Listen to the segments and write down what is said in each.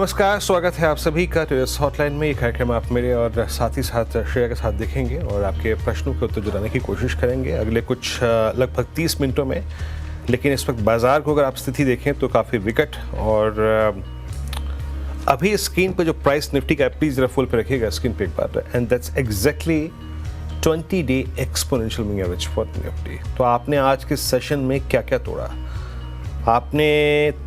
नमस्कार, स्वागत है आप सभी का टेरस हॉटलाइन में। ये कार्यक्रम आप मेरे और साथ ही साथ श्रेया के साथ देखेंगे और आपके प्रश्नों के उत्तर जुटाने की कोशिश करेंगे अगले कुछ लगभग 30 मिनटों में। लेकिन इस वक्त बाजार को अगर आप स्थिति देखें तो काफ़ी विकट और अभी स्क्रीन पर जो प्राइस निफ्टी का प्लीज़ जरा फुल पे रखिएगा स्क्रीन पे एक बार, and that's exactly 20-day exponential moving average for Nifty. तो आपने आज के सेशन में क्या क्या तोड़ा? आपने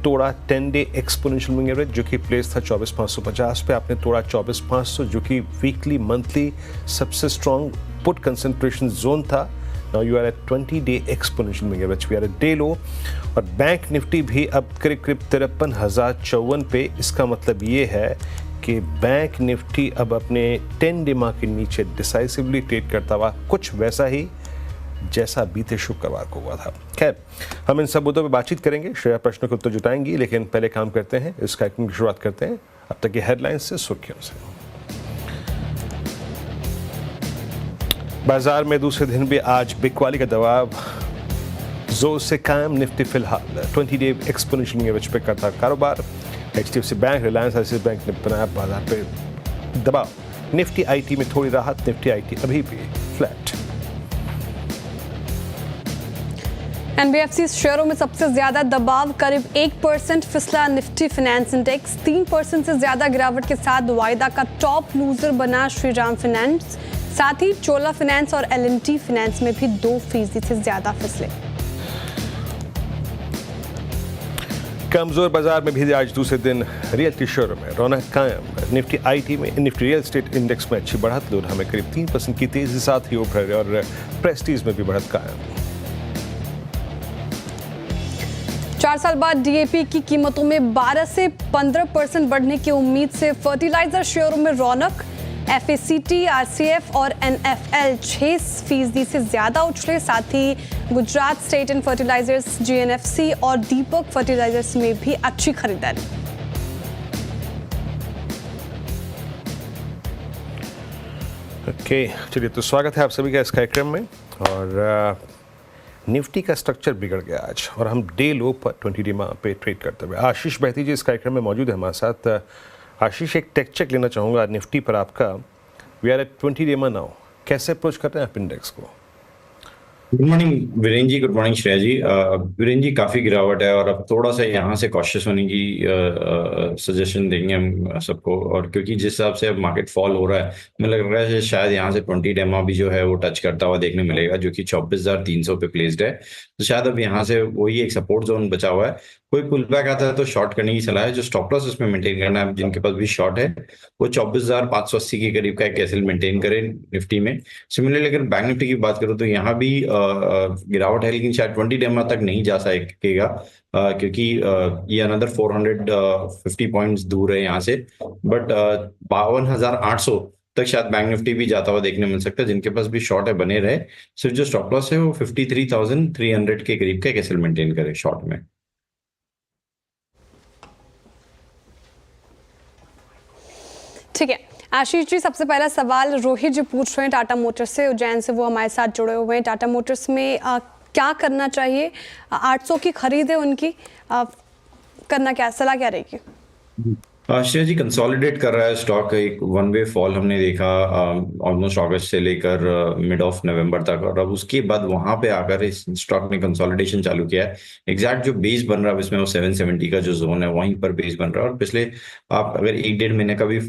तोड़ा 10-day एक्सपोनेंशियल मूविंग एवरेज जो कि प्लेस था 24,550 पे। आपने तोड़ा 24,500 जो कि वीकली मंथली सबसे स्ट्रॉन्ग पुट कंसंट्रेशन जोन था। Now you are at 20-day exponential moving average, we are at day low. और बैंक निफ्टी भी अब करीब 53,054 पे। इसका मतलब ये है कि बैंक निफ्टी अब अपने 10-day मार्क के नीचे डिसाइसिवली ट्रेड करता हुआ कुछ वैसा ही जैसा बीते शुक्रवार को हुआ था। खैर, हम इन सब मुद्दों पर बातचीत करेंगे, श्रेया प्रश्नों के उत्तर जुटाएंगी, लेकिन पहले काम करते हैं, इस कार्यक्रम की शुरुआत करते हैं अब तक की हेडलाइंस से, सुर्खियों से। बाजार में दूसरे दिन भी आज बिकवाली का दबाव जोर से कायम। निफ्टी फिलहाल 20-day एक्सपोनेंशियल एवरेज पे करता कारोबार। HDFC bank, Reliance, axis bank ने बनाया बाजार पे दबाव। निफ्टी आईटी में थोड़ी राहत, निफ्टी आईटी अभी भी फ्लैट। एनबीएफसी शेयरों में सबसे ज्यादा दबाव, करीब 1% फिसला निफ्टी फाइनेंस इंडेक्स। 3% से ज्यादा गिरावट के साथ वायदा का टॉप लूजर बना श्रीराम फाइनेंस। साथ ही चोला फाइनेंस और एल&टी फाइनेंस में भी 2% से ज्यादा फिसले। कमजोर बाजार में भी आज दूसरे दिन रियल्टी शेयरों में रौनक कायम। निफ्टी आईटी में, निफ्टी रियल एस्टेट इंडेक्स में अच्छी बढ़त, लोधा में करीब 3% की तेजी साथ ही उभर रहे और प्रेस्टीज में भी बढ़त कायम। 4 साल बाद डीएपी की कीमतों में 12 से 15% बढ़ने की उम्मीद से फर्टिलाइजर शेयरों में रौनक। एफएसीटी, आरसीएफ और एनएफएल 6% से ज्यादा उछले। साथ ही Gujarat state and fertilizers, GNFC और दीपक फर्टिलाइजर्स में भी अच्छी खरीदारी। ओके, चलिए तो स्वागत है आप सभी का इस कार्यक्रम में। और निफ्टी का स्ट्रक्चर बिगड़ गया आज और हम डे लो पर 20-day पे ट्रेड करते हुए। आशीष बहती जी इस कार्यक्रम में मौजूद है हमारे साथ। आशीष, एक टेक चेक लेना चाहूँगा निफ्टी पर आपका। We are at 20-day now, कैसे अप्रोच कर रहे हैं आप इंडेक्स को? Good morning Virendra ji, good morning Shreya ji. Virendra ji, काफ़ी गिरावट है और अब थोड़ा सा यहाँ से कॉशियस होने की सजेशन देंगे हम सबको। और क्योंकि जिस हिसाब से अब मार्केट फॉल हो रहा है, हमें लग रहा है शायद यहाँ से 20-day भी जो है वो टच करता हुआ देखने मिलेगा, जो कि 24,300 पे प्लेस्ड है। तो शायद अब यहाँ से वही एक सपोर्ट जोन बचा हुआ है। कोई पुल बैक आता है तो शॉर्ट करने की सलाह है। जो स्टॉप लॉस उसमें मेंटेन करना है, जिनके पास भी शॉर्ट है वो 24,580 के करीब का एक कैसल मेंटेन करें निफ्टी में। सिमिलरली अगर बैंक निफ्टी की बात करूँ तो यहाँ भी गिरावट है, लेकिन शायद 20-day तक नहीं जा सकेगा, क्योंकि ये अनदर 450 पॉइंट्स दूर है यहाँ से। बट 52,800 तक शायद बैंक निफ्टी भी जाता हुआ देखने मिल सकता है। जिनके पास भी शॉर्ट है बने रहे, सिर्फ जो स्टॉप लॉस है वो 53,300 के करीब का कैसल मेंटेन करे शॉर्ट में। ठीक है आशीष जी, सबसे पहला सवाल रोहित जी पूछ रहे हैं टाटा मोटर्स से, उज्जैन से, वो हमारे साथ जुड़े हुए हैं। टाटा मोटर्स में क्या करना चाहिए? 800 की खरीद है उनकी, करना क्या, सलाह क्या रहेगी? श्रेया जी, कंसोलिडेट कर रहा है स्टॉक। एक वन वे फॉल हमने देखा ऑलमोस्ट अगस्त से लेकर मिड ऑफ नवंबर तक, और अब उसके बाद वहां पे आकर इस स्टॉक ने कंसोलिडेशन चालू किया है। एग्जैक्ट जो बेस बन रहा है इसमें वो 770 का जो जोन है वहीं पर बेस बन रहा है। और पिछले आप अगर 1-1.5 महीने का भी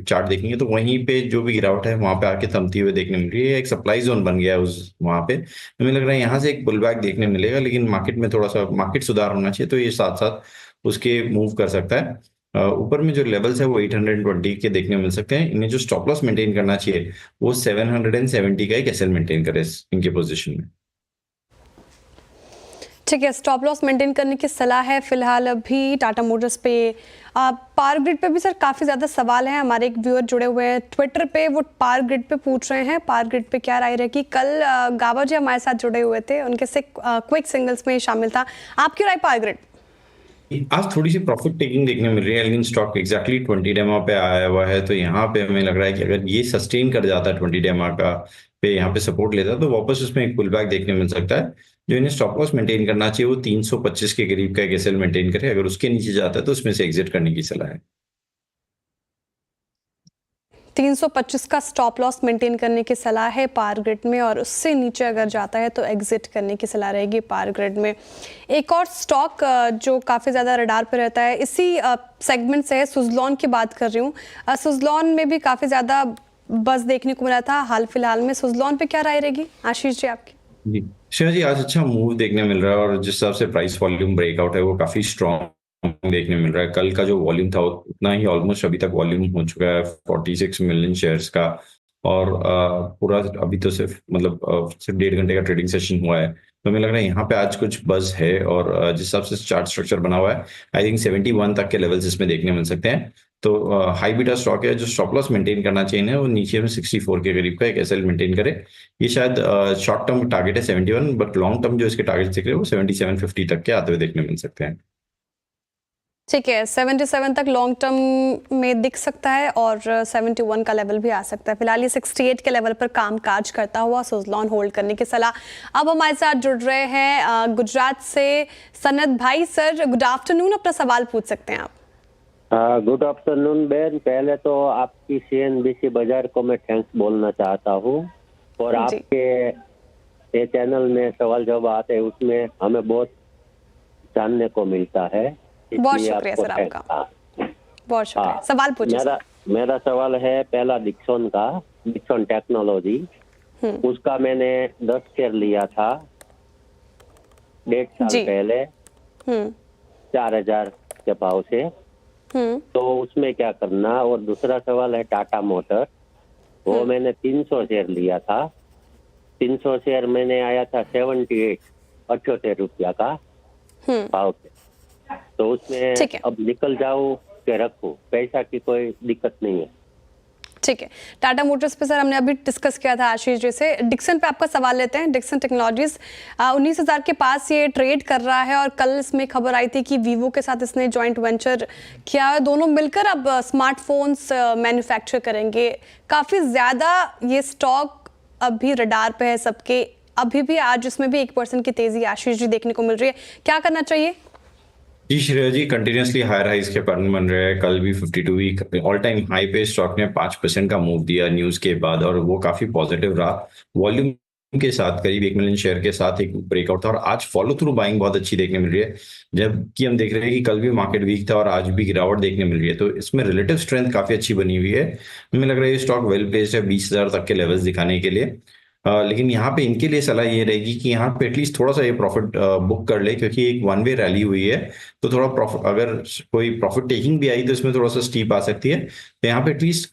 चार्ट देखेंगे तो वहीं पे जो भी गिरावट है वहां पे आके थमती हुए देखने मिल रही है। एक सप्लाई जोन बन गया है उस वहां पे। हमें लग रहा है यहाँ से एक पुल बैक देखने मिलेगा, लेकिन मार्केट में थोड़ा सा मार्केट सुधार होना चाहिए, तो ये साथ साथ उसके मूव कर सकता है। ऊपर में जो लेवल्स है वो 820 के देखने मिल सकते हैं। इन्हें जो स्टॉप लॉस मेंटेन करना चाहिए वो 770 का एक एसएल मेंटेन करे इनके पोजीशन में। ठीक है, स्टॉप लॉस मेंटेन करने की सलाह है फिलहाल अभी टाटा मोटर्स पे। पावर ग्रिड पे भी सर काफ़ी ज़्यादा सवाल हैं। हमारे एक व्यूअर जुड़े हुए हैं ट्विटर पे, वो पावर ग्रिड पे पूछ रहे हैं पावर ग्रिड पे क्या राय रहेगी। कल गाबा जी हमारे साथ जुड़े हुए थे, उनके से क्विक सिंगल्स में शामिल था। आपकी राय पावर ग्रिड? आज थोड़ी सी प्रॉफिट टेकिंग देखने मिल रही है, लेकिन स्टॉक एग्जैक्टली 20-day पे आया हुआ है। तो यहाँ पे हमें लग रहा है कि अगर ये सस्टेन कर जाता है 20-day का पे यहाँ पे सपोर्ट लेता है तो वापस उसमें एक पुल बैक देखने मिल सकता है। जो इन्हें स्टॉप लॉस मेंटेन करना चाहिए वो 325 के करीब का एक एसएल मेंटेन करे। अगर उसके नीचे जाता है तो उसमें से एग्जिट करने की सलाह है। 325 का स्टॉप लॉस मेंटेन करने की सलाह है पावर ग्रिड में, और उससे नीचे अगर जाता है तो एग्जिट करने की सलाह रहेगी पावर ग्रिड में। एक और स्टॉक जो काफ़ी ज़्यादा रडार पे रहता है, इसी सेगमेंट से है, सुज़लॉन की बात कर रही हूँ। सुज़लॉन में भी काफ़ी ज़्यादा बस देखने को मिला था हाल फिलहाल में। सुज़लॉन पे क्या राय रहेगी आशीष जी आपकी? जी श्रेया जी, आज अच्छा मूव देखने मिल रहा है और जिस हिसाब से प्राइस वॉल्यूम ब्रेकआउट है वो काफी स्ट्रॉन्ग देखने मिल रहा है। कल का जो वॉल्यूम था उतना ही ऑलमोस्ट अभी तक वॉल्यूम हो चुका है 46 मिलियन शेयर्स का, और पूरा अभी तो सिर्फ सिर्फ 1.5 घंटे का ट्रेडिंग सेशन हुआ है। तो हमें लग रहा है यहाँ पे आज कुछ बज है, और जिस हिसाब से चार्ट स्ट्रक्चर बना हुआ है आई थिंक 71 तक के लेवल्स इसमें देखने मिल सकते हैं। तो हाई बीटा स्टॉक है, जो स्टॉप लॉस मेंटेन करना चाहिए वो नीचे में 64 के करीब का एक एसएल मेंटेन करे। ये शायद शॉर्ट टर्म टारगेट है 71, बट लॉन्ग टर्म जो इसके टारगेट दिख रहे हैं वो 7750 तक के आते हुए देखने मिल सकते हैं। ठीक है, 77 तक लॉन्ग टर्म में दिख सकता है और 71 का लेवल भी आ सकता है। फिलहाल ये 68 के लेवल पर कामकाज करता हुआ सुज़लॉन होल्ड करने की सलाह। अब हमारे साथ जुड़ रहे हैं गुजरात से सनत भाई। सर गुड आफ्टरनून, अपना सवाल पूछ सकते हैं आप। गुड आफ्टरनून बहन, पहले तो आपकी CNBC बाजार को मैं थैंक्स बोलना चाहता हूँ, और आपके ये चैनल में सवाल जवाब आते हैं उसमें हमें बहुत जानने को मिलता है। बहुत शुक्रिया सर आपका, बहुत शुक्रिया। सवाल पूछिए। मेरा सवाल है पहला डिक्सन का, डिक्सन टेक्नोलॉजी, उसका मैंने 10 शेयर लिया था 1.5 साल पहले 4000 के भाव से, तो उसमें क्या करना। और दूसरा सवाल है टाटा मोटर, वो मैंने 300 शेयर लिया था। 300 शेयर मैंने आया था 78 रुपया का भाव से, तो उसमें अब निकल जाऊं कि रखूं, पैसा की कोई दिक्कत नहीं है। ठीक है, टाटा मोटर्स पे सर हमने अभी डिस्कस किया था आशीष जी से। डिक्सन पे आपका सवाल लेते हैं। डिक्सन टेक्नोलॉजीज 19,000 के पास ये ट्रेड कर रहा है, और कल इसमें खबर आई थी कि वीवो के साथ इसने जॉइंट वेंचर किया है, दोनों मिलकर अब स्मार्टफोन्स मैन्युफैक्चर करेंगे। काफ़ी ज़्यादा ये स्टॉक अभी रडार पे है सबके, अभी भी आज इसमें भी 1% की तेज़ी आशीष जी देखने को मिल रही है, क्या करना चाहिए? जी श्रेया जी, कंटिन्यूसली हायर हाइज के पैटर्न बन रहे हैं। कल भी 52 वीक ऑल टाइम हाई पे स्टॉक ने 5% का मूव दिया न्यूज के बाद, और वो काफी पॉजिटिव रहा। वॉल्यूम के साथ करीब 1 मिलियन शेयर के साथ एक ब्रेकआउट था, और आज फॉलो थ्रू बाइंग बहुत अच्छी देखने मिल रही है। जबकि हम देख रहे हैं कि कल भी मार्केट वीक था और आज भी गिरावट देखने मिल रही है, तो इसमें रिलेटिव स्ट्रेंथ काफी अच्छी बनी हुई है। हमें लग रहा है ये स्टॉक वेल प्लेस्ड है 20,000 तक के लेवल्स दिखाने के लिए। लेकिन यहाँ पे इनके लिए सलाह ये रहेगी कि यहाँ पे एटलीस्ट थोड़ा सा ये प्रॉफिट बुक कर ले, क्योंकि एक वन वे रैली हुई है, तो थोड़ा प्रॉफिट, अगर कोई प्रॉफिट टेकिंग भी आई तो इसमें थोड़ा सा स्टीप आ सकती है। तो यहाँ पे एटलीस्ट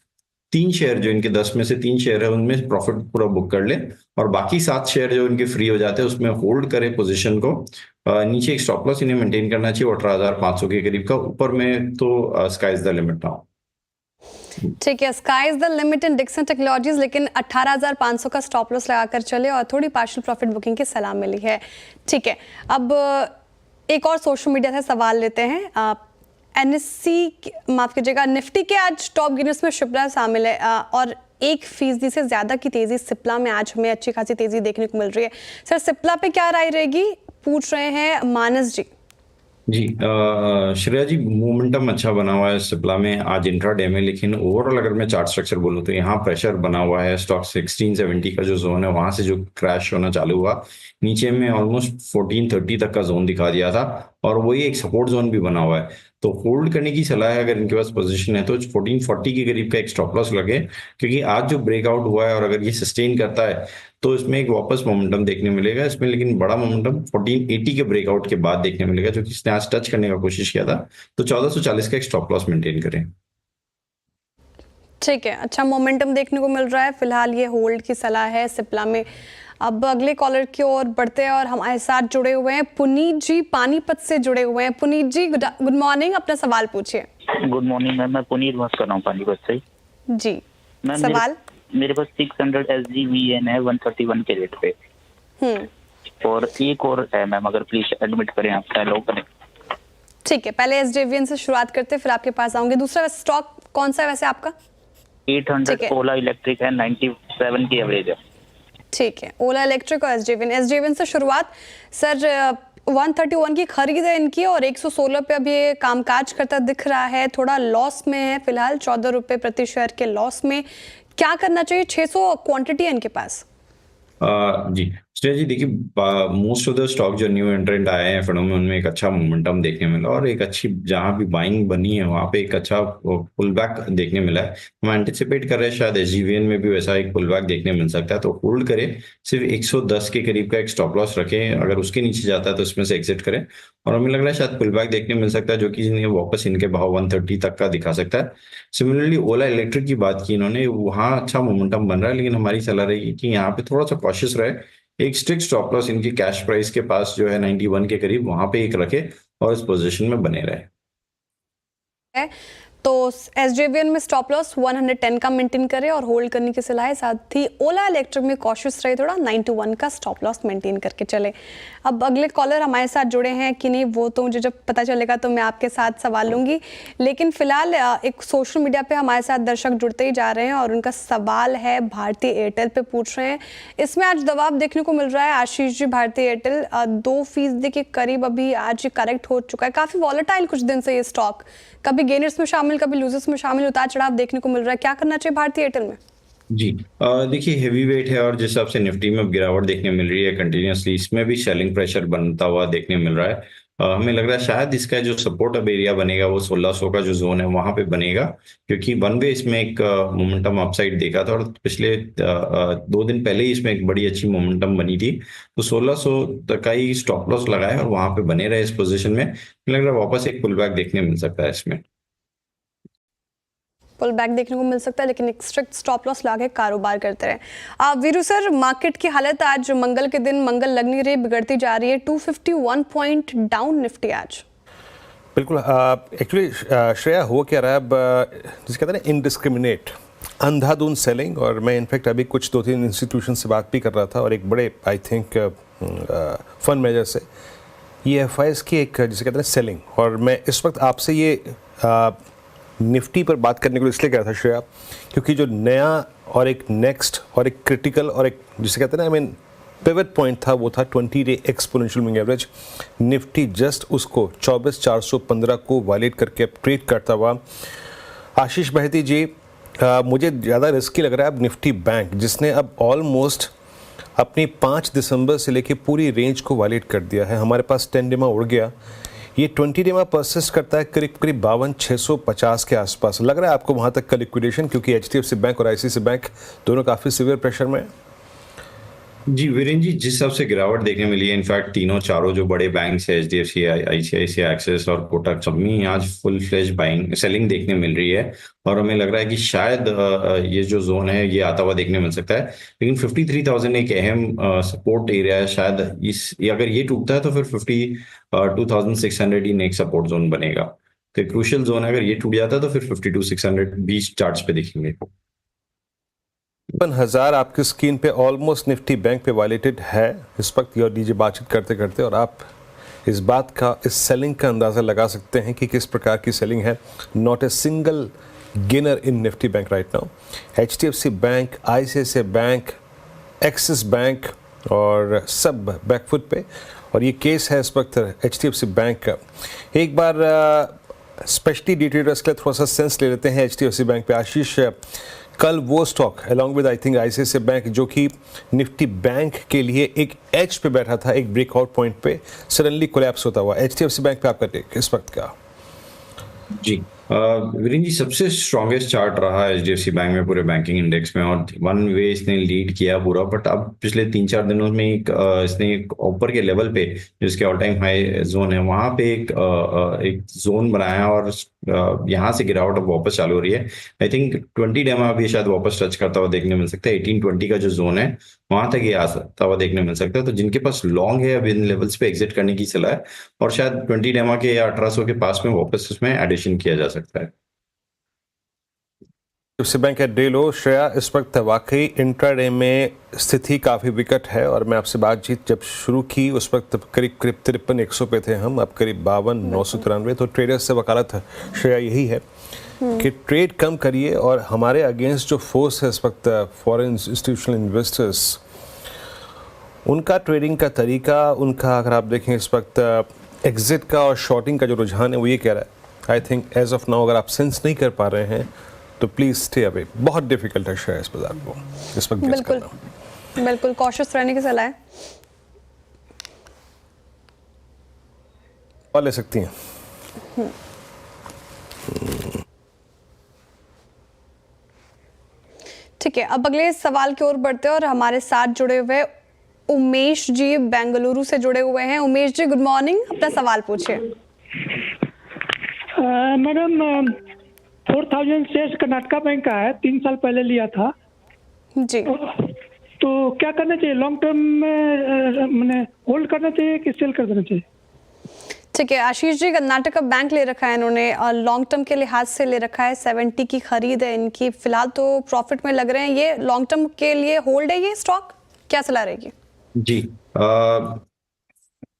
3 शेयर, जो इनके 10 में से 3 शेयर है, उनमें प्रॉफिट पूरा बुक कर ले, और बाकी 7 शेयर जो इनके फ्री हो जाते हैं उसमें होल्ड करे पोजिशन को। नीचे एक स्टॉप लॉस इन्हें मेंटेन करना चाहिए 18,500 के करीब का, ऊपर में तो sky is the limit now. ठीक है, sky is the limit in Dixon technologies, लेकिन 18,500 का स्टॉप लॉस लगाकर चले, और थोड़ी पार्शियल प्रॉफिट बुकिंग की सलाह मिली है। ठीक है, अब एक और सोशल मीडिया से सवाल लेते हैं। NSE माफ कीजिएगा, निफ्टी के आज टॉप गेनर्स में शिप्ला शामिल है, और 1% से ज्यादा की तेजी सिप्ला में आज हमें अच्छी खासी तेजी देखने को मिल रही है। सर सिप्ला पे क्या राय रहेगी, पूछ रहे हैं मानस जी। जी श्रेया जी, मोमेंटम अच्छा बना हुआ है सिप्ला में आज इंट्राडे में, लेकिन ओवरऑल अगर मैं चार्ट स्ट्रक्चर बोलूँ तो यहाँ प्रेशर बना हुआ है। स्टॉक 1670 का जो जोन है वहां से जो क्रैश होना चालू हुआ, नीचे में ऑलमोस्ट 1430 तक का जोन दिखा दिया था, और वही एक सपोर्ट जोन भी बना हुआ है। तो होल्ड करने की सलाह है, अगर इनके पास पोजीशन है तो 1440 के करीब का एक स्टॉप लॉस लगे, क्योंकि आज जो ब्रेकआउट हुआ है और अगर ये सस्टेन करता है तो इसमें एक वापस मोमेंटम देखने मिलेगा इसमें, लेकिन बड़ा मोमेंटम 1480 के ब्रेकआउट के बाद देखने मिलेगा, जो कि इसने आज टच करने का कोशिश किया था। तो 1440 का एक स्टॉप लॉस मेंटेन करें। ठीक है, अच्छा मोमेंटम देखने को मिल रहा है, फिलहाल ये होल्ड की सलाह है सिप्ला में। अब अगले कॉलर की ओर बढ़ते हैं, और हमारे साथ जुड़े हुए हैं पुनीत जी, पानीपत से जुड़े हुए हैं। पुनीत जी गुड मॉर्निंग, अपना सवाल पूछिए। गुड मॉर्निंग मैम, मैं पुनीत बात कर रहा हूँ पानीपत से। जी मैम सवाल। मेरे पास 600 SGVN है 131 के रेट पे, और एक और है मैम, अगर प्लीज एडमिट करें आप, हेलो करें। ठीक है, पहले SJVN से शुरुआत करते हैं, फिर आपके पास आऊंगे। दूसरा स्टॉक कौन सा है वैसे आपका? 800 ओला इलेक्ट्रिक है, 97 की एवरेज है। ठीक है, ओला इलेक्ट्रिक और SJVN से शुरुआत। सर 131 की खरीद है इनकी और 116 पे अब ये कामकाज करता दिख रहा है, थोड़ा लॉस में है फिलहाल, 14 रुपये प्रति शेयर के लॉस में। क्या करना चाहिए? 600 क्वांटिटी है इनके पास। जी श्रेया जी, देखिए मोस्ट ऑफ द स्टॉक जो न्यू एंट्रेंट आए हैं फिनोम में, उनमें एक अच्छा मोमेंटम देखने मिला और एक अच्छी जहां भी बाइंग बनी है वहां पे एक अच्छा पुल बैक देखने मिला है। हम एंटिसिपेट कर रहे हैं शायद एसजीवीएन में भी वैसा एक पुल बैक देखने मिल सकता है, तो होल्ड करें। सिर्फ 110 के करीब का एक स्टॉप लॉस रखें, अगर उसके नीचे जाता है तो उसमें से एग्जिट करें। और हमें लग रहा है शायद पुल बैक देखने मिल सकता है जो कि इन्हें वापस इनके भाव 130 तक का दिखा सकता है। सिमिलरली ओला इलेक्ट्रिक की बात की इन्होंने, वहां अच्छा मोमेंटम बन रहा है, लेकिन हमारी सलाह रहेगी कि यहाँ पे थोड़ा सा कॉशियस रहे। एक स्ट्रिक्ट स्टॉप लॉस इनकी कैश प्राइस के पास जो है 91 के करीब, वहां पे एक रखे और इस पोजीशन में बने रहे। तो एसजेवीएन में स्टॉप लॉस 110 का मेंटेन करें और होल्ड करने की सलाह है। साथ ही ओला इलेक्ट्रिक में कॉशियस रहे, थोड़ा 91 का स्टॉप लॉस मेंटेन करके चले। अब अगले कॉलर हमारे साथ जुड़े हैं कि नहीं वो तो मुझे जब पता चलेगा तो मैं आपके साथ सवाल लूंगी, लेकिन फिलहाल एक सोशल मीडिया पे हमारे साथ दर्शक जुड़ते ही जा रहे हैं और उनका सवाल है भारतीय एयरटेल पे पूछ रहे हैं। इसमें आज दबाव देखने को मिल रहा है। आशीष जी, भारतीय एयरटेल 2% के करीब अभी आज करेक्ट हो चुका है, काफी वॉलेटाइल कुछ दिन से ये स्टॉक, कभी गेनर्स में शामिल कभी लूजर्स में शामिल, उतार चढ़ाव देखने को मिल रहा है। क्या करना चाहिए भारतीय एयरटेल में? जी देखिए हेवी वेट है और जिस हिसाब से निफ्टी में गिरावट देखने मिल रही है कंटिन्यूसली, इसमें भी सेलिंग प्रेशर बनता हुआ देखने मिल रहा है। हमें लग रहा है शायद इसका जो सपोर्ट अब एरिया बनेगा वो 1600 का जो जोन है वहां पे बनेगा, क्योंकि वन वे इसमें एक मोमेंटम अपसाइड देखा था और पिछले 2 दिन पहले ही इसमें एक बड़ी अच्छी मोमेंटम बनी थी। तो 1600 तक का ही स्टॉप लॉस लगाए और वहां पे बने रहे इस पोजीशन में। लग रहा है वापस एक पुल बैक देखने मिल सकता है इसमें, पुल बैक देखने को मिल सकता है, लेकिन एक स्ट्रिक्ट स्टॉप लॉस लाके कारोबार करते रहे। वीरू सर, मार्केट की हालत आज मंगल के दिन मंगल लग नहीं रही, बिगड़ती जा रही है। 251 पॉइंट डाउन निफ्टी आज। बिल्कुल। एक्चुअली श्रेया हो क्या रहा है अब, जिसे कहते हैं इनडिस्क्रिमिनेट अंधाधुंध सेलिंग। और मैं इनफैक्ट अभी कुछ 2-3 इंस्टीट्यूशन से बात भी कर रहा था और एक बड़े आई थिंक फंड मैनेजर से, ये एफआईएस की एक जिसे कहते हैं सेलिंग। और मैं इस वक्त आपसे ये निफ्टी पर बात करने को इसलिए कह रहा था श्रेया, क्योंकि जो नया और एक नेक्स्ट और एक क्रिटिकल और एक जिसे कहते हैं ना पिवट पॉइंट था, वो था 20-डे exponential moving average. Nifty just उसको 24,415 को वायलेट करके ट्रेड करता हुआ। आशीष बहती जी, मुझे ज़्यादा रिस्की लग रहा है अब निफ्टी बैंक, जिसने अब ऑलमोस्ट अपनी 5 दिसंबर से लेके पूरी रेंज को वायलेट कर दिया है। हमारे पास 10 डे उड़ गया, ये 20 डे में परसिस्ट करता है करीब 52,650 के आसपास। लग रहा है आपको वहाँ तक का लिक्विडेशन, क्योंकि एचडीएफसी बैंक और आईसीआईसीआई बैंक दोनों काफ़ी सीवियर प्रेशर में है। जी वीरेंद्र जी, जिस हिसाब से गिरावट देखने मिली है, इनफैक्ट तीनों चारों जो बड़े बैंक है एचडीएफसी, आईसीआईसीआई, एक्सिस और कोटक, सब में आज फुल फ्लेज बाइंग सेलिंग देखने मिल रही है। और हमें लग रहा है कि शायद ये जो जोन है ये आता हुआ देखने मिल सकता है, लेकिन 53,000 एक अहम सपोर्ट एरिया है। शायद अगर ये टूटता है तो फिर 52,600 ही नेक्स्ट सपोर्ट जोन बनेगा। तो क्रूशियल जोन है, अगर ये टूट जाता है तो फिर 52,600 20 चार्ट्स पे दिखेंगे। 50,000 आपकी स्क्रीन पे ऑलमोस्ट निफ्टी बैंक पे वायलेटेड है इस वक्त। और डीजे बातचीत करते करते और आप इस बात का, इस सेलिंग का अंदाज़ा लगा सकते हैं कि किस प्रकार की सेलिंग है। Not a single gainer in Nifty bank right now. HDFC bank, ICICI bank, axis bank और सब बैकफुट पे। और ये केस है इस वक्त एचडीएफसी बैंक का। एक बार स्पेशली डी ट्रेडर्स के लिए थोड़ा सा सेंस ले लेते हैं एचडीएफसी बैंक पे। आशीष, कल वो stock along with I think ICICI bank जो कि निफ्टी बैंक के लिए एक एज पे बैठा था, एक ब्रेकआउट पॉइंट पे, सडनली कोलैप्स होता हुआ। एचडीएफसी बैंक पे आपका टेक इस वक्त क्या? जी वीरेंद्र जी, सबसे स्ट्रॉन्गेस्ट चार्ट रहा एचडीएफसी बैंक में पूरे बैंकिंग इंडेक्स में, और वन वे इसने लीड किया पूरा। बट अब पिछले 3-4 दिनों में इसने एक ऊपर के लेवल पे, जिसके ऑल टाइम हाई जोन है, वहां पे एक जोन बनाया और यहाँ से गिरावट अब वापस चालू हो रही है। आई थिंक 20 डे में अभी शायद वापस टच करता हुआ देखने मिल सकता है। 1820 का जो जोन है वहां तक ये आ सकता हुआ देखने मिल सकता है। तो जिनके पास लॉन्ग है अब इन लेवल्स पे एग्जिट करने की सलाह है, और शायद 20 डेमा के या 1800 के पास में वापस इसमें एडिशन किया जा सकता है। एचडीएफसी बैंक का डे लो। श्रेया, इस वक्त वाकई इंट्राडे में स्थिति काफ़ी विकट है। और मैं आपसे बातचीत जब शुरू की उस वक्त करीब 53-100 पे थे हम, अब करीब 52-993। तो ट्रेडर्स से वकालत श्रेया यही है कि ट्रेड कम करिए। और हमारे अगेंस्ट जो फोर्स है इस वक्त फॉरेन इंस्टीट्यूशनल इन्वेस्टर्स, उनका ट्रेडिंग का तरीका, उनका अगर आप देखें इस वक्त एग्जिट का और शॉर्टिंग का जो रुझान है वो ये कह रहा है। I think as of now अगर आप सेंस नहीं कर पा रहे हैं तो प्लीज़ स्टे अवे। बहुत डिफिकल्ट है शेयर इस बाजार को इस वक्त। बिल्कुल बिल्कुल कॉशियस रहने की सलाह है। और ले सकती हैं। ठीक है, अब अगले सवाल की ओर बढ़ते हैं और हमारे साथ जुड़े हुए उमेश जी बेंगलुरु से जुड़े हुए हैं। उमेश जी गुड मॉर्निंग, अपना सवाल पूछिए। मैडम 4000 शेयर्स कर्नाटका बैंक का है, 3 साल पहले लिया था जी। तो क्या करना चाहिए? लॉन्ग टर्म में मैंने होल्ड करना चाहिए कि सेल कर देना चाहिए? ठीक है, आशीष जी कर्नाटका बैंक ले रखा है इन्होंने और लॉन्ग टर्म के लिहाज से ले रखा है। 70 की खरीद है इनकी, फिलहाल तो प्रॉफिट में लग रहे हैं। ये लॉन्ग टर्म के लिए होल्ड है ये स्टॉक, क्या सलाह रहेगी? जी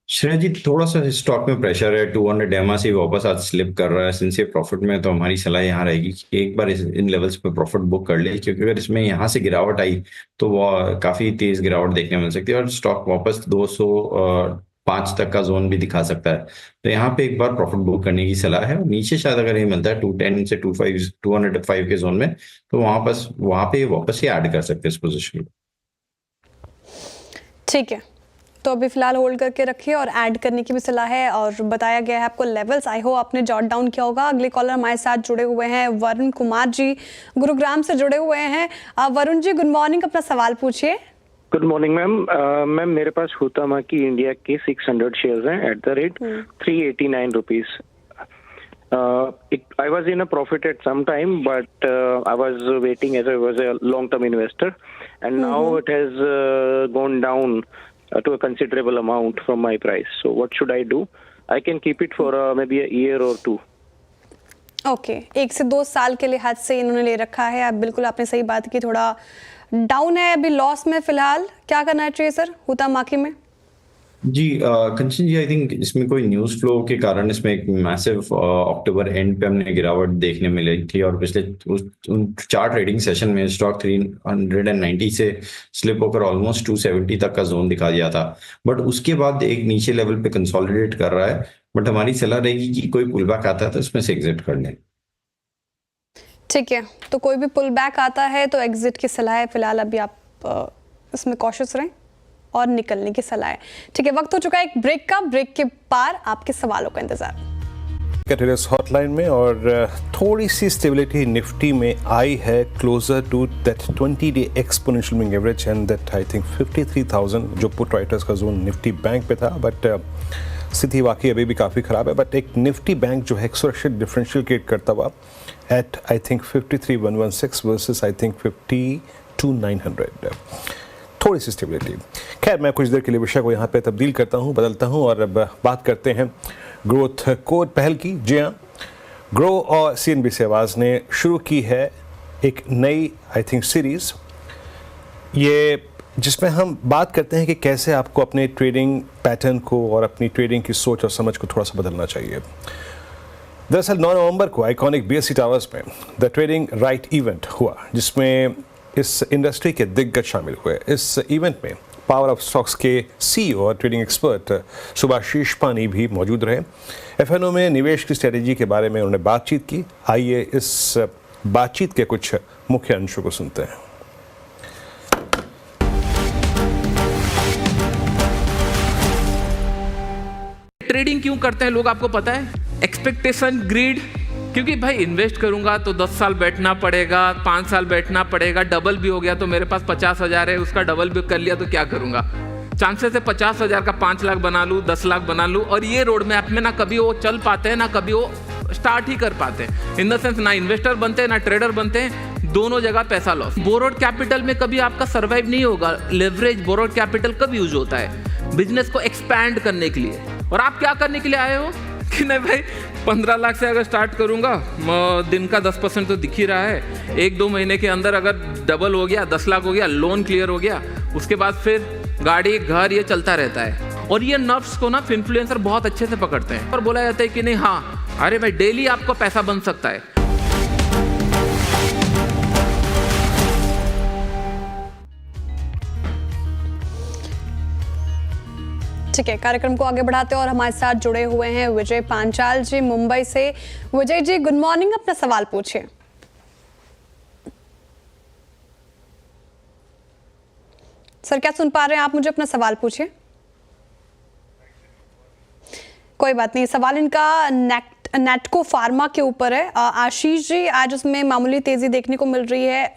श्रेया जी, थोड़ा सा स्टॉक में प्रेशर है। 200 डेमा से वापस आज स्लिप कर रहा है। सिंस ये प्रॉफिट में, तो हमारी सलाह यहाँ रहेगी कि एक बार इन लेवल्स पे प्रॉफिट बुक कर ले, क्योंकि अगर इसमें यहाँ से गिरावट आई तो वो काफी तेज गिरावट देखने मिल सकती है और स्टॉक वापस 205 तक का जोन भी दिखा सकता है। तो यहाँ पे एक बार प्रॉफिट बुक करने की सलाह है। नीचे शायद अगर ये मिलता है 210 से 205 के जोन में, तो वहां पे वापस ही ऐड कर सकते हैं इस पोजिशन को। ठीक है, तो अभी फिलहाल होल्ड करके रखिए और ऐड करने की भी सलाह है और बताया गया है आपको लेवल्स। आई होप आपने जॉट डाउन किया होगा। अगले कॉलर हमारे साथ जुड़े हुए हैं वरुण कुमार जी, गुरुग्राम से जुड़े हुए हैं। वरुण जी गुड मॉर्निंग, अपना सवाल पूछिए। Good morning ma'am. मैम मेरे पास हुतामाकी इंडिया के 600 शेयर्स हैं at the rate 389 rupees. I was in a profit at some time, but I was waiting as I was a long-term investor, and now it has gone down to a considerable amount from my price. So what should I do? I can keep it for maybe a year or two. Okay, 1 से 2 साल के लिहाज से इन्होंने ले रखा है। अब बिल्कुल आपने सही बात की, थोड़ा डाउन है, अभी लॉस में फिलहाल। क्या करना चाहिए सर हुतामाकी में? जी कंचन जी, आई थिंक इसमें कोई न्यूज़ फ्लो के कारण इसमें एक मैसिव अक्टूबर एंड पे हमने गिरावट देखने मिली थी और पिछले उन 4 ट्रेडिंग सेशन में स्टॉक 390 से स्लिप होकर ऑलमोस्ट 270 तक का जोन दिखा दिया था। बट उसके बाद एक नीचे लेवल पे कंसोलिडेट कर रहा है। बट हमारी सलाह रहेगी कि कोई पुल बैक आता है तो इसमें से एग्जिट कर लें। ठीक है, तो कोई भी पुल बैक आता है तो एग्जिट की सलाह है। फिलहाल अभी आप इसमें कॉशियस रहें और निकलने की सलाह है। ठीक है, वक्त हो चुका है एक ब्रेक का। ब्रेक के पार आपके सवालों का इंतजार। ट्रेडर्स हॉटलाइन में और थोड़ी सी स्टेबिलिटी निफ्टी में आई है, closer to that 20-day exponential moving average and that I think 53,000 जो पुट राइटर्स का जोन निफ्टी बैंक पे था। बट स्थिति वाकई अभी भी काफ़ी ख़राब है। बट एक निफ्टी बैंक जो है एक सुरक्षित डिफरेंशियल क्रिएट करता हुआ at I think 53,116 versus I think 52,900, थोड़ी सी स्टेबिलिटी। खैर, मैं कुछ देर के लिए विषय को यहाँ पे तब्दील करता हूँ, बदलता हूँ और अब बात करते हैं ग्रोथ कोड पहल की। जी हाँ, ग्रो और CNBC आवाज़ ने शुरू की है एक नई आई थिंक सीरीज़, ये जिसमें हम बात करते हैं कि कैसे आपको अपने ट्रेडिंग पैटर्न को और अपनी ट्रेडिंग की सोच और समझ को थोड़ा सा बदलना चाहिए। दरअसल 9 नवंबर को आइकॉनिक BSE टावर्स में द ट्रेडिंग राइट इवेंट हुआ, जिसमें इस इंडस्ट्री के दिग्गज शामिल हुए। इस इवेंट में पावर ऑफ स्टॉक्स के CEO और ट्रेडिंग एक्सपर्ट सुभाशीष पानी भी मौजूद रहे। FNO में निवेश की स्ट्रेटेजी के बारे में उन्होंने बातचीत की। आइए इस बातचीत के कुछ मुख्य अंशों को सुनते हैं। ट्रेडिंग क्यों करते हैं लोग, आपको पता है? Expectation, greed. क्योंकि भाई इन्वेस्ट करूंगा तो 10 साल बैठना पड़ेगा, 5 साल बैठना पड़ेगा, डबल भी हो गया तो मेरे पास 50,000 है, उसका डबल भी कर लिया तो क्या करूंगा? चांसेस है 50,000 का 5 लाख बना लूँ, 10 लाख बना लूँ। और ये रोड मैप में ना कभी वो चल पाते हैं, ना कभी वो स्टार्ट ही कर पाते हैं। इन द सेंस ना इन्वेस्टर बनते हैं ना ट्रेडर बनते हैं, दोनों जगह पैसा लॉस। बोरोड कैपिटल में कभी आपका सर्वाइव नहीं होगा। लेवरेज बोरोड कैपिटल कब यूज होता है? बिजनेस को एक्सपैंड करने के लिए। और आप क्या करने के लिए आए हो कि नहीं भाई 15 लाख से अगर स्टार्ट करूंगा, दिन का 10% तो दिख ही रहा है, 1-2 महीने के अंदर अगर डबल हो गया, 10 लाख हो गया, लोन क्लियर हो गया, उसके बाद फिर गाड़ी घर ये चलता रहता है। और ये नर्व्स को ना इन्फ्लुएंसर बहुत अच्छे से पकड़ते हैं और बोला जाता है कि नहीं, हाँ अरे भाई डेली आपको पैसा बन सकता है। ठीक है, कार्यक्रम को आगे बढ़ाते हैं और हमारे साथ जुड़े हुए हैं विजय पांचाल जी मुंबई से। विजय जी गुड मॉर्निंग, अपना सवाल पूछिए। सर क्या सुन पा रहे हैं आप? मुझे अपना सवाल पूछिए। कोई बात नहीं, सवाल इनका नेटको फार्मा के ऊपर है। आशीष जी, आज उसमें मामूली तेजी देखने को मिल रही है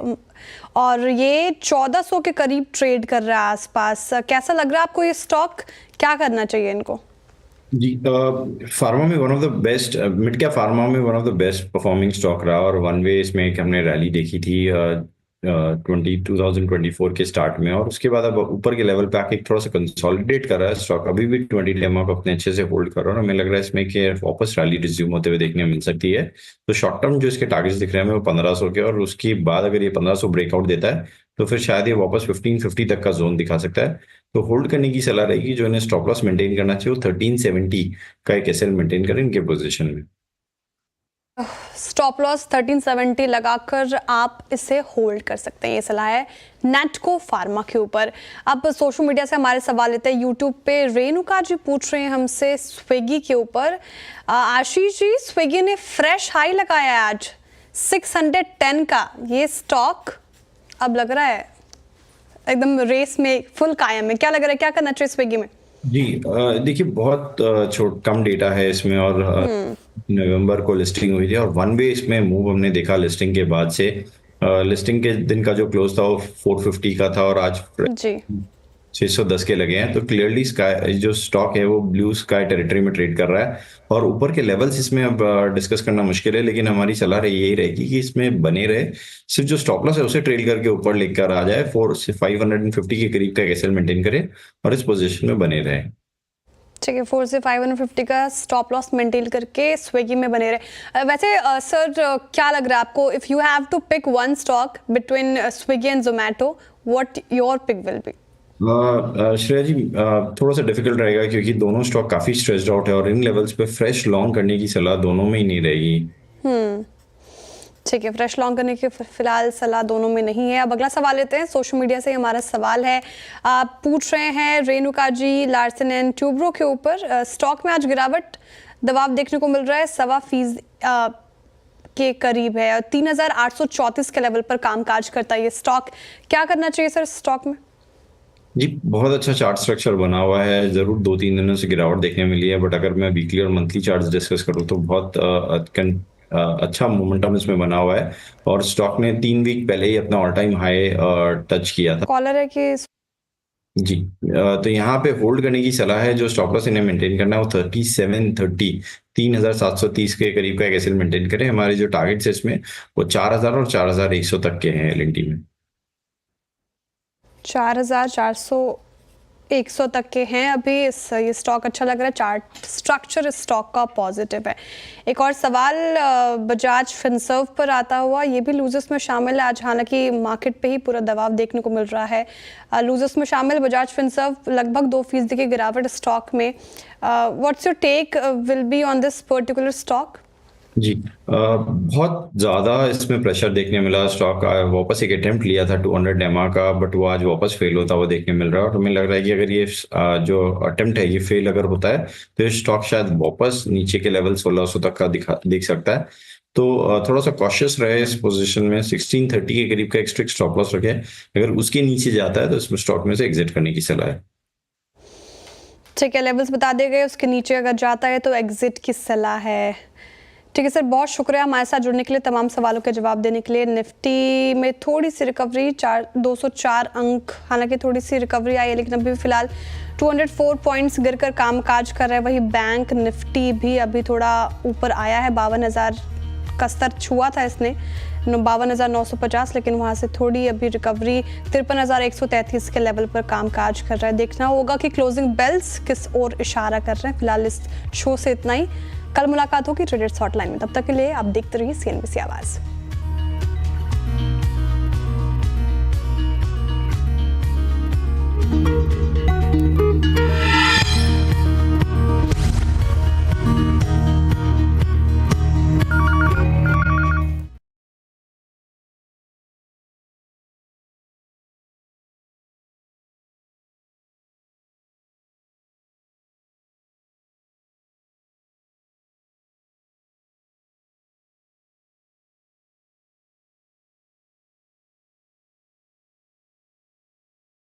और ये 1400 के करीब ट्रेड कर रहा है आसपास। कैसा लग रहा है आपको ये स्टॉक? क्या करना चाहिए इनको? जी, फार्मा में one of the best, mid cap pharma में one of the best performing stock रहा और वन वे इसमें एक हमने रैली देखी थी 2024 के स्टार्ट में, और उसके बाद अब ऊपर के लेवल पे आके थोड़ा सा कंसोलिडेट कर रहा है स्टॉक। अभी भी 20 डेमो को अपने अच्छे से होल्ड कर रहा है और हमें लग रहा है इसमें कि वापस रैली रिज्यूम होते हुए देखने मिल सकती है। तो शॉर्ट टर्म जो इसके टारगेट्स दिख रहे हैं हमें वो 1500 के, और उसके बाद अगर ये 1500 ब्रेकआउट देता है तो फिर शायद ये वापस 1550 तक का जोन दिखा सकता है। तो होल्ड करने की सलाह रहेगी। जो इन्हें स्टॉप लॉस मेंटेन करना चाहिए वो 1370 का एक एसएल मेंटेन करें इनके पोजीशन में। स्टॉप लॉस 1370 लगाकर आप इसे होल्ड कर सकते हैं, ये सलाह है नेटको फार्मा के ऊपर। अब सोशल मीडिया से हमारे सवाल लेते हैं। यूट्यूब पे रेणुका जी पूछ रहे हैं हमसे स्विगी के ऊपर। आशीष जी, स्विगी ने फ्रेश हाई लगाया है आज 610 का। ये स्टॉक अब लग रहा है एकदम रेस में फुल कायम है। क्या लग रहा है, क्या करना चाहिए स्विगी में? जी, देखिए बहुत कम डेटा है इसमें और नवंबर को लिस्टिंग हुई थी और वन वे इसमें मूव हमने देखा लिस्टिंग के बाद से। लिस्टिंग के दिन का जो क्लोज था वो 450 का था और आज जी 610 के लगे हैं। तो क्लियरली स्काई जो स्टॉक है वो ब्लू स्काई टेरिटरी में ट्रेड कर रहा है और ऊपर के लेवल्स इसमें अब डिस्कस करना मुश्किल है, लेकिन हमारी सलाह यही रहेगी कि इसमें बने रहे। सिर्फ जो स्टॉप लॉस है उसे ट्रेल करके ऊपर लेकर आ जाए, 550 के करीब का एसएल मेंटेन करे और इस पोजीशन में बने रहे। ठीक है, 4 से 550 का स्टॉप लॉस मेंटेन करके स्विगी में बने रहे। वैसे सर क्या लग रहा है आपको, if you have to pick one stock between Swiggy and Zomato, what your pick will be? Shreya ji, थोड़ा सा डिफिकल्ट रहेगा क्योंकि दोनों स्टॉक काफी स्ट्रेस्ड आउट है और इन लेवल्स पे फ्रेश लॉन्ग करने की सलाह दोनों में ही नहीं रहेगी। ठीक है, फ्रेश लॉन्ग करने की फिलहाल सलाह दोनों में नहीं है। अब अगला सवाल लेते हैं। सोशल मीडिया से हमारा सवाल है, आप पूछ रहे हैं रेणुका जी लार्सन एंड ट्यूब्रो के ऊपर। स्टॉक में आज गिरावट दबाव देखने को मिल रहा है, 1.25% के करीब है और 3834 के लेवल पर कामकाज करता है ये स्टॉक। क्या करना चाहिए सर स्टॉक में? जी, बहुत अच्छा चार्ट स्ट्रक्चर बना हुआ है। जरूर 2-3 दिनों से गिरावट देखने मिली है, बट अगर मैं वीकली और मंथली चार्ट्स डिस्कस करूँ तो बहुत अच्छा मोमेंटम इसमें बना हुआ है और स्टॉक ने 3 वीक पहले ही अपना ऑल टाइम हाई टच किया था। कॉलर है कि जी, तो यहाँ पे होल्ड करने की सलाह है। जो स्टॉप लॉस इन्हें मेंटेन करना है वो 3730 के करीब का एक एसएल मेंटेन करें। हमारे जो टारगेट्स है इसमें वो 4000 और 4100 तक के हैं एलएनटी में। 4400 100 तक के हैं अभी। ये स्टॉक अच्छा लग रहा है, चार्ट स्ट्रक्चर इस स्टॉक का पॉजिटिव है। एक और सवाल बजाज फिनसर्व पर आता हुआ, ये भी लूजर्स में शामिल है आज, हालांकि मार्केट पे ही पूरा दबाव देखने को मिल रहा है। लूजर्स में शामिल बजाज फिनसर्व लगभग 2% की गिरावट स्टॉक में। What's your take will be on this particular stock? जी, बहुत ज़्यादा इसमें प्रेशर देखने मिला। स्टॉक वापस एक अटेम्प्ट लिया था 200 डेमा का, बट वो आज वापस फेल होता हुआ देखने मिल रहा है और हमें लग रहा है कि अगर ये जो अटेम्प्ट है ये फेल अगर होता है तो ये स्टॉक शायद वापस नीचे के लेवल 1600 तक का दिख सकता है। तो थोड़ा सा कॉशियस रहे इस पोजीशन में। 1630 के करीब का एक स्ट्रिक्ट स्टॉप लॉस रखे, अगर उसके नीचे जाता है तो इसमें स्टॉक में से एग्जिट करने की सलाह है। ठीक है, लेवल्स बता दिए गए, उसके नीचे अगर जाता है तो एग्जिट की सलाह है। ठीक है सर, बहुत शुक्रिया हमारे साथ जुड़ने के लिए, तमाम सवालों के जवाब देने के लिए। निफ्टी में थोड़ी सी रिकवरी, 204 अंक, हालांकि थोड़ी सी रिकवरी आई है, लेकिन अभी फिलहाल 204 पॉइंट्स गिरकर कामकाज कर रहा है। वही बैंक निफ्टी भी अभी थोड़ा ऊपर आया है, 52,000 का स्तर छुआ था इसने, 52,950, लेकिन वहाँ से थोड़ी अभी रिकवरी 53,133 के लेवल पर कामकाज कर रहा है। देखना होगा कि क्लोजिंग बेल्स किस ओर इशारा कर रहे हैं। फिलहाल इस शो से इतना ही, कल मुलाकात होगी ट्रेडर्स हॉटलाइन में। तब तक के लिए आप देखते रहिए CNBC आवाज़।